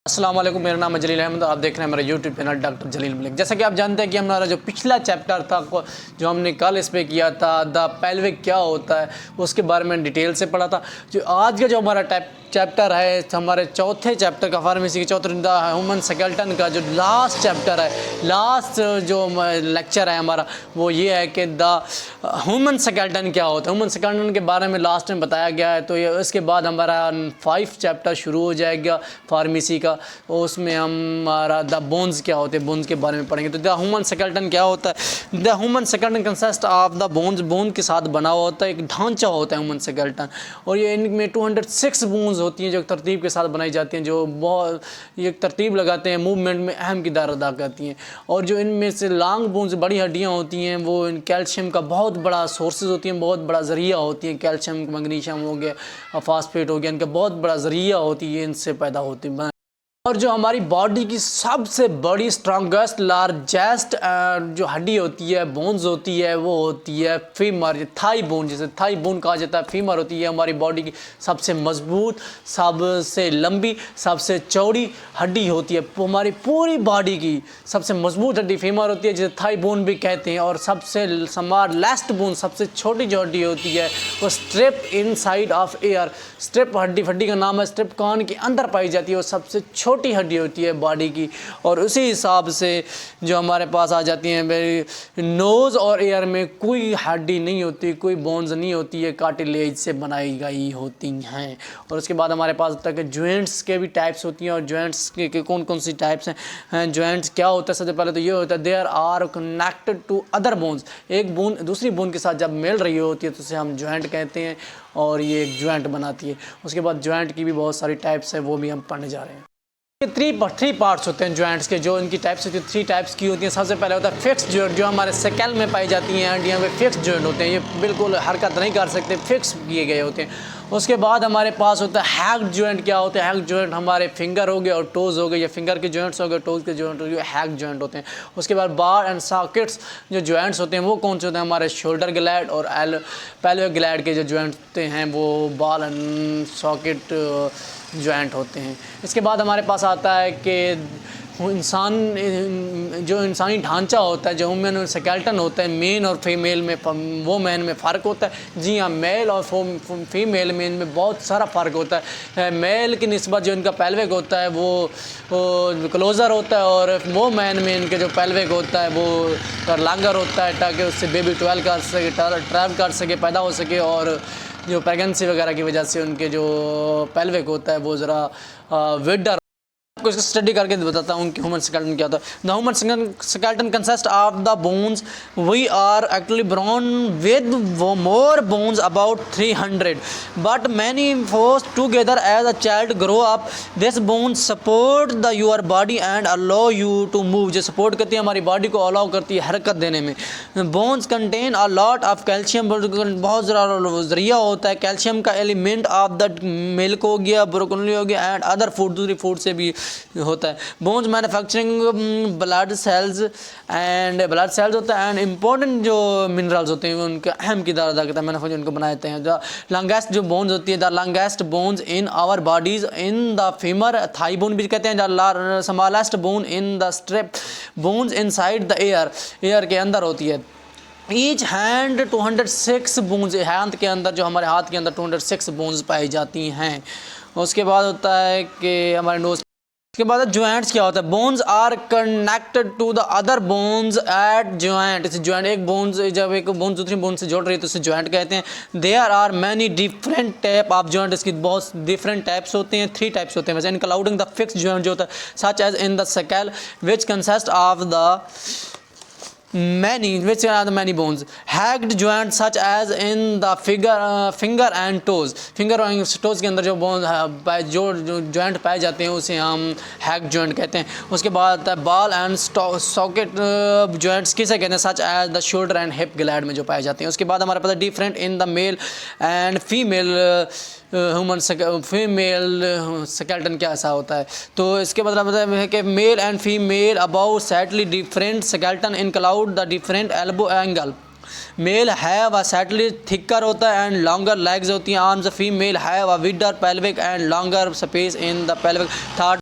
अस्सलाम वालेकुम, मेरा नाम है जलील अहमद। आप देख रहे हैं मेरा यूट्यूब चैनल डॉक्टर जलील मलिक। जैसा कि आप जानते हैं कि हमारा जो पिछला चैप्टर था जो हमने कल इस पे किया था, द पेल्विक क्या होता है, उसके बारे में डिटेल से पढ़ा था। जो आज का जो हमारा चैप्टर है, हमारे चौथे चैप्टर का, फार्मेसी के चौथे द ह्यूमन स्केलेटन का जो लास्ट चैप्टर है, लास्ट जो लेक्चर है हमारा, वो ये है कि द ह्यूमन स्केलेटन क्या होता है। ह्यूमन स्केलेटन के बारे में लास्ट में बताया गया है। तो ये इसके बाद हमारा 5 चैप्टर शुरू हो जाएगा फार्मेसी का। उसमें हमारा द बोन्स क्या होते हैं, बोन्स के बारे में पढ़ेंगे। तो द ह्यूमन स्केलेटन क्या होता है? The human skeleton consist of the bones, bone के साथ बना हुआ होता है, एक ढांचा होता है ह्यूमन स्केलेटन। और ये इनमें 206 बोन्स होती हैं जो तरतीब के साथ बनाई जाती हैं, जो बहुत एक तरतीब लगाते हैं, मूवमेंट में अहम किरदार अदा करती हैं। और जो इनमें से लॉन्ग बोन्स, बड़ी हड्डियाँ होती हैं, वो इन कैल्शियम का बहुत बड़ा सोर्सेज होती हैं, बहुत बड़ा ज़रिया होती हैं। कैल्शियम, मैग्नीशियम हो गया, फास्फेट हो गया, इनका बहुत बड़ा ज़रिया होती है, इनसे पैदा होती है। और जो हमारी बॉडी की सबसे बड़ी स्ट्रॉन्गेस्ट लार्जेस्ट जो हड्डी होती है, बोन्स होती है, वो होती है फीमर, थाई बोन, जिसे थाई बोन कहा जाता है। फीमर होती है हमारी बॉडी की सबसे मजबूत, सबसे लंबी, सबसे चौड़ी हड्डी होती है। हमारी पूरी बॉडी की सबसे मजबूत हड्डी फीमर होती है, जिसे थाई बोन भी कहते हैं। और सबसे लास्ट बोन, सबसे छोटी जो हड्डी होती है, वो strip inside of air. Strip हड्डी का नाम है, स्ट्रिप कान के अंदर पाई जाती है, वो सबसे छोटी हड्डी होती है बॉडी की। और उसी हिसाब से जो हमारे पास आ जाती हैं, नोज़ और एयर में कोई हड्डी नहीं होती, कोई बोन्स नहीं होती है, कार्टिलेज से बनाई गई होती हैं। और उसके बाद हमारे पास तक जॉइंट्स के भी टाइप्स होती हैं। और जॉइंट्स के कौन कौन सी टाइप्स हैं? जॉइंट्स क्या होता है? सबसे पहले तो ये होता है, there are connected to other bones. एक बोन दूसरी बोन के साथ जब मिल रही होती है तो उसे हम जॉइंट कहते हैं, और ये एक जॉइंट बनाती है। उसके बाद जॉइंट की भी बहुत सारी टाइप्स है, वो भी हम पढ़ने जा रहे हैं। ये थ्री पार्ट्स होते हैं जॉइंट्स के। जो इनकी टाइप्स होती है, 3 टाइप्स की होती हैं। सबसे पहले होता है फिक्स जॉइंट, जो हमारे स्कैल में पाई जाती हैं हड्डियाँ में फिक्स जॉइंट होते हैं। ये बिल्कुल हरकत नहीं कर सकते, फिक्स किए गए होते हैं। उसके बाद हमारे पास होता है हैक्ड जॉइंट। क्या होते हैं हैक्ड जॉइंट? हमारे फिंगर हो गए और टोज़ हो गए, या फिंगर के जॉइंट्स हो गए, टोज़ के जॉइंट हो गए, हैक्ड जॉइंट होते हैं। उसके बाद बार एंड सॉकेट्स जो जॉइंट्स होते हैं, वो कौन से होते हैं? हमारे शोल्डर ग्लैड और पेल्विक ग्लैड के जो जॉइंट्स होते हैं, वो बॉल एंड सॉकेट जॉइंट होते हैं। इसके बाद हमारे पास आता है कि जो इंसानी ढांचा होता है, जो ह्यूमन स्केलेटन होता है, मेल और फीमेल में, वो मैन में फ़र्क होता है। जी हाँ, मेल और फीमेल में इनमें बहुत सारा फ़र्क होता है। मेल की निस्बत जो इनका पेल्विक होता है वो क्लोज़र होता है, और वो मैन में इनके जो पेल्विक होता है वो लॉन्गर होता है, ताकि उससे बेबी ट्रैवल कर सके, पैदा हो सके। और जो प्रेगनेंसी वगैरह की वजह से उनके जो पेल्विक होता है वो ज़रा विडर। आपको इसको स्टडी करके बताता हूँ कि ह्यूमन स्केलेटन क्या होता है। The human skeleton consist of the bones. We are actually born with more bones about 300, but many force together as a child grow up. This bones support the your body and allow you to move. जो support करती है हमारी body को, allow करती है हरकत देने में। Bones contain a lot of calcium, बहुत ज़रा ज़रिया होता है कैल्शियम का। एलिमेंट ऑफ द मिल्क हो गया, ब्रोकली हो गया, एंड अदर फूड, दूसरी फूड से भी होता है। बोन्स मैन्युफैक्चरिंग ब्लड सेल्स होता है, एंड इम्पोर्टेंट जो मिनरल्स होते हैं उनका अहम किरदार अदा करता है। मैंने उनको बनाते हैं। द लॉन्गेस्ट जो बोन्स होती है, the longest bones in our bodies in the femur, thigh bone भी कहते हैं। The smallest bone in the strip bones inside the air के अंदर होती है। ईच हैंड 206 बोन्स, हाथ के अंदर, जो हमारे हाथ के अंदर 206 बोन्स पाई जाती हैं। उसके बाद होता है कि हमारे नोज। उसके बाद जॉइंट्स क्या होता है? Bones are connected to the other bones at joint. इस जॉइंट, एक बोन्स, जब एक बोन दूसरी बोन से जोड़ रही है तो उसे जॉइंट कहते हैं। There are many different type of joint. इसकी बहुत डिफरेंट टाइप्स होते हैं, 3 टाइप्स होते हैं वैसे, इंक्लूडिंग द फिक्स जॉइंट जो होता है, such as in the scale which consist of the many bones. Hacked joint such as in the finger and toes. Finger और टोज के अंदर जो बोन जो जॉइंट पाए जाते हैं उसे हम हैक जॉइंट कहते हैं। उसके बाद बॉल एंड सॉकेट जॉइंट्स किसे कहते हैं? Such as the shoulder and hip gland में जो पाए जाते हैं। उसके बाद हमारे पास different in the male and female female skeleton क्या ऐसा होता है? तो इसके मतलब है कि male and female about subtly different skeleton include the different elbow angle. Male have a subtly thicker होता है एंड लॉन्गर लेग्स होती हैं arms. Female have a wider pelvic and longer space in the pelvic. Third